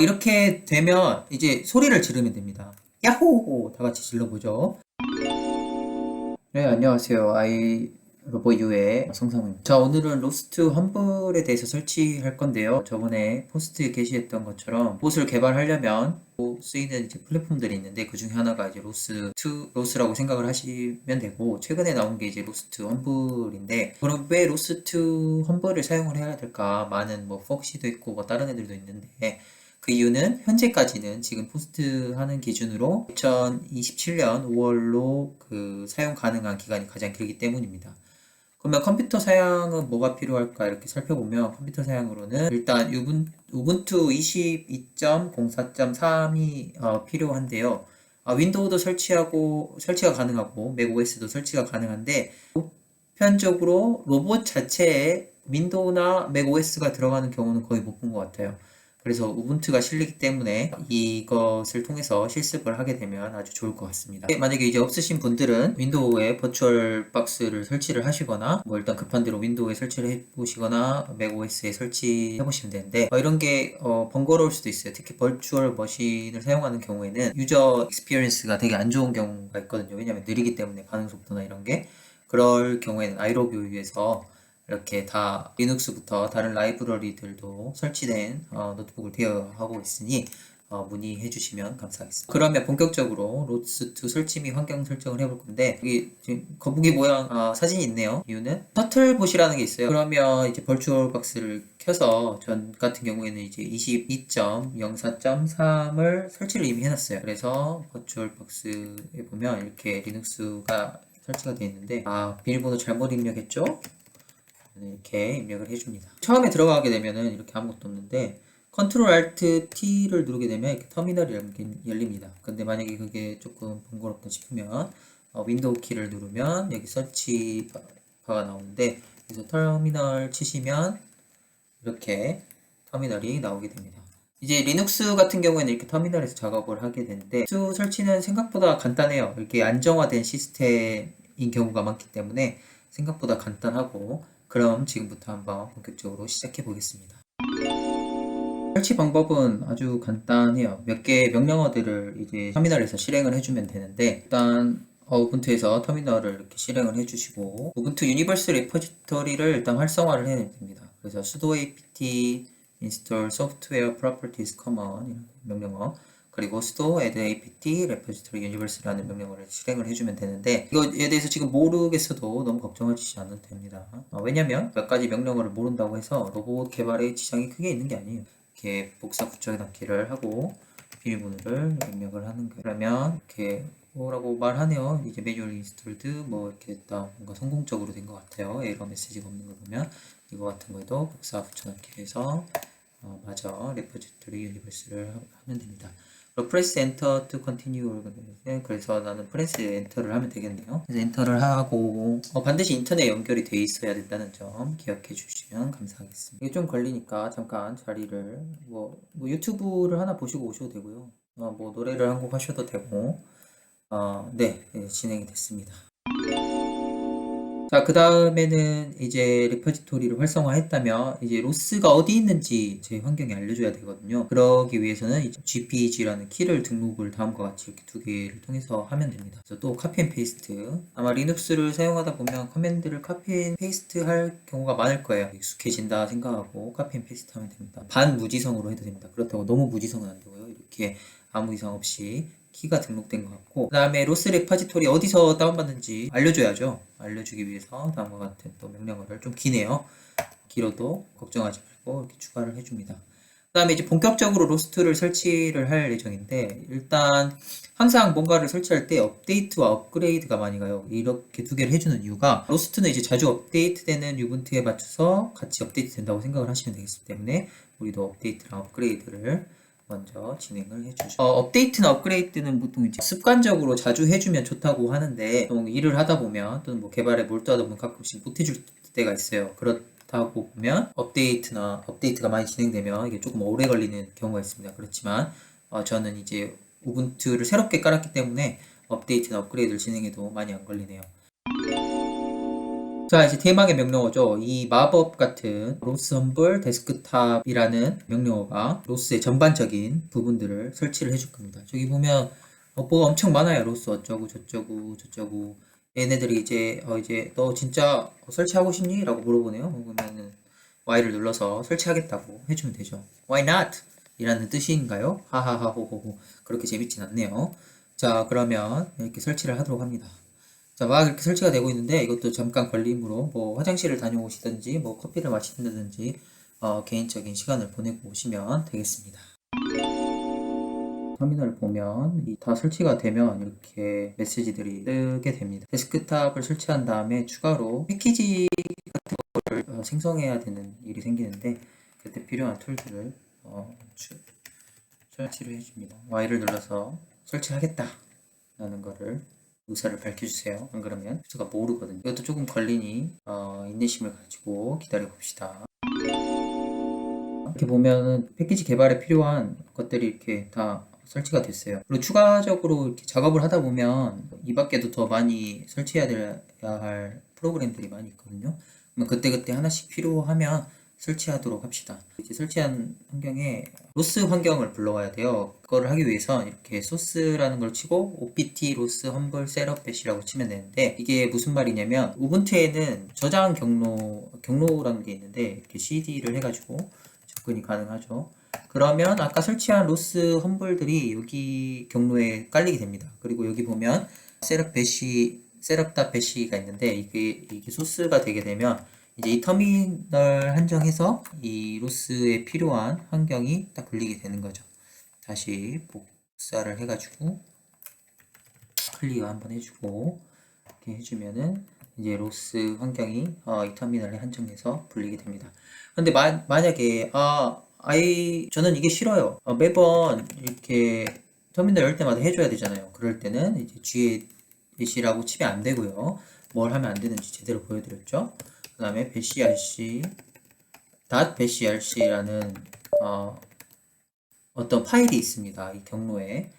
이렇게 되면 이제 소리를 지르면 됩니다. 야호! 다 같이 질러보죠. 네, 안녕하세요. 로보유의 성상우입니다. 자, 오늘은 로스트 험블에 대해서 설치할 건데요. 저번에 포스트에 게시했던 것처럼 봇을 개발하려면 쓰이는 이제 플랫폼들이 있는데 그 중에 하나가 이제 로스라고 생각을 하시면 되고, 최근에 나온 게 이제 로스트 험블인데, 그럼 왜 로스트 험블을 사용을 해야 될까? 많은 뭐 폭시도 있고 뭐 다른 애들도 있는데, 그 이유는 현재까지는 지금 포스트 하는 기준으로 2027년 5월로 그 사용 가능한 기간이 가장 길기 때문입니다. 그러면 컴퓨터 사양은 뭐가 필요할까 이렇게 살펴보면, 컴퓨터 사양으로는 일단 우분투 22.04.3이 필요한데요. 윈도우도 설치가 가능하고 맥OS도 설치가 가능한데, 보편적으로 로봇 자체에 윈도우나 맥OS가 들어가는 경우는 거의 못 본 것 같아요. 그래서 우분투가 실리기 때문에 이것을 통해서 실습을 하게 되면 아주 좋을 것 같습니다. 만약에 이제 없으신 분들은 윈도우에 버추얼 박스를 설치를 하시거나, 뭐 일단 급한 대로 윈도우에 설치를 해보시거나 맥OS에 설치해 보시면 되는데, 이런 게 번거로울 수도 있어요. 특히 버추얼 머신을 사용하는 경우에는 유저 익스피리언스가 되게 안 좋은 경우가 있거든요. 왜냐하면 느리기 때문에 반응 속도나 이런 게. 그럴 경우에는 아이로뷰에서 이렇게 다 리눅스부터 다른 라이브러리들도 설치된 노트북을 대여하고 있으니 문의해 주시면 감사하겠습니다. 그러면 본격적으로 로스트 설치 및 환경 설정을 해볼 건데, 여기 지금 거북이 모양 사진이 있네요. 이유는 터틀봇이라는 게 있어요. 그러면 이제 벌추얼 박스를 켜서, 전 같은 경우에는 이제 22.04.3을 설치를 이미 해놨어요. 그래서 버추얼 박스에 보면 이렇게 리눅스가 설치가 되어 있는데, 비밀번호 잘못 입력했죠? 이렇게 입력을 해줍니다. 처음에 들어가게 되면은 이렇게 아무것도 없는데, 컨트롤 알트 T를 누르게 되면 이렇게 터미널이 열립니다. 근데 만약에 그게 조금 번거롭다 싶으면 윈도우 키를 누르면 여기 서치 바가 나오는데, 그래서 터미널 치시면 이렇게 터미널이 나오게 됩니다. 이제 리눅스 같은 경우에는 이렇게 터미널에서 작업을 하게 되는데, 수 설치는 생각보다 간단해요. 이렇게 안정화된 시스템인 경우가 많기 때문에 생각보다 간단하고, 그럼 지금부터 한번 본격적으로 시작해 보겠습니다. 설치 방법은 아주 간단해요. 몇 개의 명령어들을 이제 터미널에서 실행을 해주면 되는데, 일단 우분투에서 터미널을 이렇게 실행을 해주시고, 우분투 유니버스 레포지터리를 일단 활성화를 해야 됩니다. 그래서 sudo apt install software properties common 이런 명령어, 그리고 sudo add apt repository universe라는 명령어를 실행을 해주면 되는데, 이거에 대해서 지금 모르겠어도 너무 걱정하시지 않아도 됩니다. 왜냐면 몇 가지 명령어를 모른다고 해서 로봇 개발에 지장이 크게 있는 게 아니에요. 이렇게 복사 붙여 넣기를 하고 비밀번호를 입력을 하는 거예요. 그러면 이렇게 뭐라고 말하네요. 이제 매뉴얼 인스톨드 뭐 이렇게 됐다. 뭔가 성공적으로 된 것 같아요. 에러 메시지가 없는 거 보면. 이거 같은 거에도 복사 붙여 넣기 해서 맞아, 레포지토리 유니버스를 하면 됩니다. 프레스 엔터 to continue. 그래서 나는 프레스 엔터를 하면 되겠네요. 그래서 엔터를 하고, 반드시 인터넷 연결이 돼 있어야 된다는 점 기억해 주시면 감사하겠습니다. 이게 좀 걸리니까 잠깐 자리를 유튜브를 하나 보시고 오셔도 되고요. 뭐 노래를 한 곡 하셔도 되고. 네, 진행이 됐습니다. 자, 그 다음에는 이제 레퍼지토리를 활성화했다면 이제 로스가 어디 있는지 제 환경에 알려줘야 되거든요. 그러기 위해서는 이제 GPG라는 키를 등록을 다음과 같이 이렇게 두 개를 통해서 하면 됩니다. 그래서 또 카피 앤 페이스트. 아마 리눅스를 사용하다 보면 커맨드를 카피 앤 페이스트 할 경우가 많을 거예요. 익숙해진다 생각하고 카피 앤 페이스트 하면 됩니다. 반무지성으로 해도 됩니다. 그렇다고 너무 무지성은 안 되고요. 이렇게 아무 이상 없이 키가 등록된 것 같고, 그 다음에 로스 레파지토리 어디서 다운받는지 알려줘야죠. 알려주기 위해서 다음과 같은 또 명령어를, 좀 기네요. 길어도 걱정하지 말고 이렇게 추가를 해줍니다. 그 다음에 이제 본격적으로 로스트를 설치를 할 예정인데, 일단 항상 뭔가를 설치할 때 업데이트와 업그레이드가 많이 가요. 이렇게 두 개를 해주는 이유가, 로스트는 이제 자주 업데이트되는 유분트에 맞춰서 같이 업데이트 된다고 생각을 하시면 되겠기 때문에 우리도 업데이트랑 업그레이드를 먼저 진행을 해주죠. 업데이트나 업그레이드는 보통 이제 습관적으로 자주 해주면 좋다고 하는데, 보통 일을 하다 보면 또는 뭐 개발에 몰두하다 보면 가끔씩 못 해줄 때가 있어요. 그렇다고 보면 업데이트가 많이 진행되면 이게 조금 오래 걸리는 경우가 있습니다. 그렇지만 저는 이제 우분투를 새롭게 깔았기 때문에 업데이트나 업그레이드를 진행해도 많이 안 걸리네요. 자, 이제 대망의 명령어죠. 이 마법 같은 로스 험블 데스크탑이라는 명령어가 로스의 전반적인 부분들을 설치를 해줄 겁니다. 저기 보면 뭐 엄청 많아요. 로스 어쩌고 저쩌고 저쩌고. 얘네들이 이제 너 진짜 설치하고 싶니? 라고 물어보네요. 그러면은 Y를 눌러서 설치하겠다고 해주면 되죠. Why not? 이라는 뜻인가요? 하하하호호호. 그렇게 재밌진 않네요. 자, 그러면 이렇게 설치를 하도록 합니다. 자, 막 이렇게 설치가 되고 있는데 이것도 잠깐 걸림으로 뭐 화장실을 다녀오시든지 뭐 커피를 마시든지 개인적인 시간을 보내고 오시면 되겠습니다. 터미널을 보면 다 설치가 되면 이렇게 메시지들이 뜨게 됩니다. 데스크탑을 설치한 다음에 추가로 패키지 같은 거를 생성해야 되는 일이 생기는데 그때 필요한 툴들을 설치를 해줍니다. Y를 눌러서 설치하겠다 라는 거를 의사를 밝혀주세요. 안 그러면 제가 모르거든요. 이것도 조금 걸리니 인내심을 가지고 기다려 봅시다. 이렇게 보면은 패키지 개발에 필요한 것들이 이렇게 다 설치가 됐어요. 그리고 추가적으로 이렇게 작업을 하다 보면 이 밖에도 더 많이 설치해야 할 프로그램들이 많이 있거든요. 그러면 그때그때 하나씩 필요하면 설치하도록 합시다. 이제 설치한 환경에 로스 환경을 불러와야 돼요. 그거를 하기 위해선 이렇게 소스라는 걸 치고 opt 로스 험블 셋업 배시라고 치면 되는데 이게 무슨 말이냐면 우분투에는 저장 경로라는 게 있는데 이렇게 cd를 해가지고 접근이 가능하죠. 그러면 아까 설치한 로스 험블들이 여기 경로에 깔리게 됩니다. 그리고 여기 보면 셋업.배시가 있는데 이게 소스가 되게 되면 이제 이 터미널 한정해서 이 로스에 필요한 환경이 딱 굴리게 되는 거죠. 다시 복사를 해가지고 클리어 한번 해주고 이렇게 해주면은 이제 로스 환경이 이 터미널에 한정해서 불리게 됩니다. 근데 만약에 저는 이게 싫어요. 매번 이렇게 터미널 열 때마다 해줘야 되잖아요. 그럴 때는 이제 GAC라고 치면 안 되고요. 뭘 하면 안 되는지 제대로 보여드렸죠. 그 다음에 .bashrc라는 어떤 파일이 있습니다. 이 경로에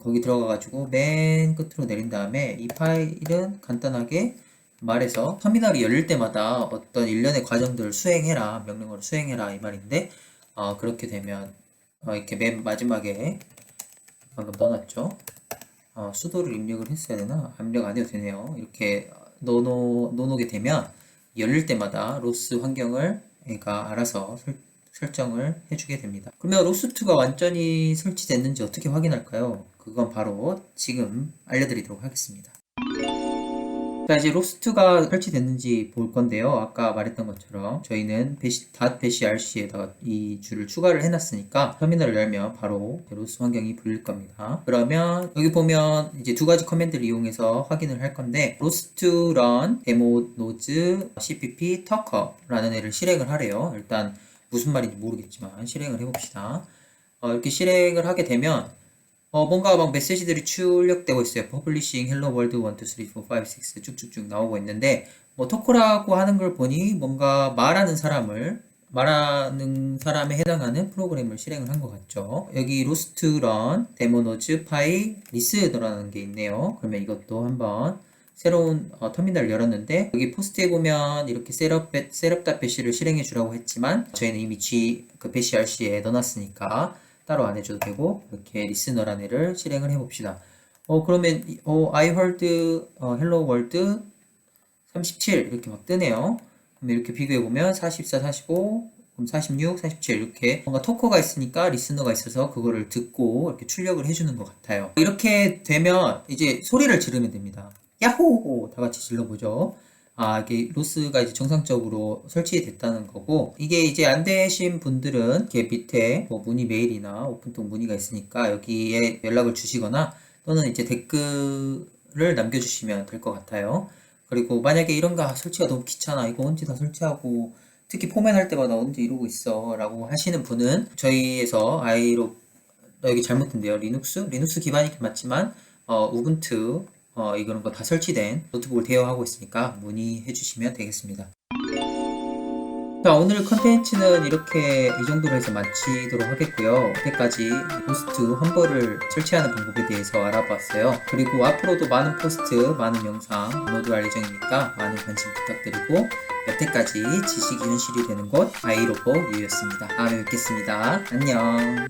거기 들어가가지고 맨 끝으로 내린 다음에 이 파일은 간단하게 말해서 터미널이 열릴 때마다 어떤 일련의 과정들을 수행해라, 명령어를 수행해라 이 말인데 그렇게 되면 이렇게 맨 마지막에 방금 넣어놨죠. 수도를 입력을 했어야 되나? 입력 안 해도 되네요. 이렇게 넣어놓게 되면 열릴 때마다 로스 환경을 얘가 알아서 설정을 해주게 됩니다. 그러면 로스2가 완전히 설치됐는지 어떻게 확인할까요? 그건 바로 지금 알려드리도록 하겠습니다. 자, 이제 로스2가 설치됐는지 볼 건데요. 아까 말했던 것처럼 저희는 .bashrc에다가 이 줄을 추가를 해놨으니까 터미널을 열면 바로 로스 환경이 불릴 겁니다. 그러면 여기 보면 이제 두 가지 커맨드를 이용해서 확인을 할 건데 로스2 run demo nodes cpp tucker라는 애를 실행을 하래요. 일단 무슨 말인지 모르겠지만 실행을 해봅시다. 이렇게 실행을 하게 되면 뭔가 막 메시지들이 출력되고 있어요. 퍼블리싱, 헬로 월드 1, 2, 3, 4, 5, 6 쭉쭉쭉 나오고 있는데 토크라고 하는 걸 보니 뭔가 말하는 사람에 해당하는 프로그램을 실행을 한 것 같죠. 여기 로스트런 데모노즈 파이 리스너라는 게 있네요. 그러면 이것도 한번 새로운 터미널을 열었는데 여기 포스트에 보면 이렇게 셋업.배시를 실행해 주라고 했지만 저희는 이미 배시.rc에 넣어놨으니까 따로 안 해줘도 되고 이렇게 리스너라는 애를 실행을 해봅시다. 그러면 I heard hello world 37 이렇게 막 뜨네요. 그럼 이렇게 비교해보면 44, 45, 그럼 46, 47 이렇게 뭔가 토커가 있으니까 리스너가 있어서 그거를 듣고 이렇게 출력을 해주는 것 같아요. 이렇게 되면 이제 소리를 지르면 됩니다. 야호! 다 같이 질러보죠. 이게 로스가 이제 정상적으로 설치됐다는 거고, 이게 이제 안 되신 분들은 이렇게 밑에 뭐 문의 메일이나 오픈톡 문의가 있으니까 여기에 연락을 주시거나 또는 이제 댓글을 남겨주시면 될 것 같아요. 그리고 만약에 이런 거 설치가 너무 귀찮아, 이거 언제 다 설치하고, 특히 포맷할 때마다 언제 이러고 있어 라고 하시는 분은 저희에서 여기 잘못된대요. 리눅스 기반이긴 맞지만 우분투 이런 거 다 설치된 노트북을 대여하고 있으니까 문의해 주시면 되겠습니다. 자, 오늘 컨텐츠는 이렇게 이 정도로 해서 마치도록 하겠고요. 여태까지 포스트 험버를 설치하는 방법에 대해서 알아봤어요. 그리고 앞으로도 많은 포스트, 많은 영상 업로드할 예정이니까 많은 관심 부탁드리고, 여태까지 지식이 현실이 되는 곳 아이로보 유였습니다. 다음에 뵙겠습니다. 안녕.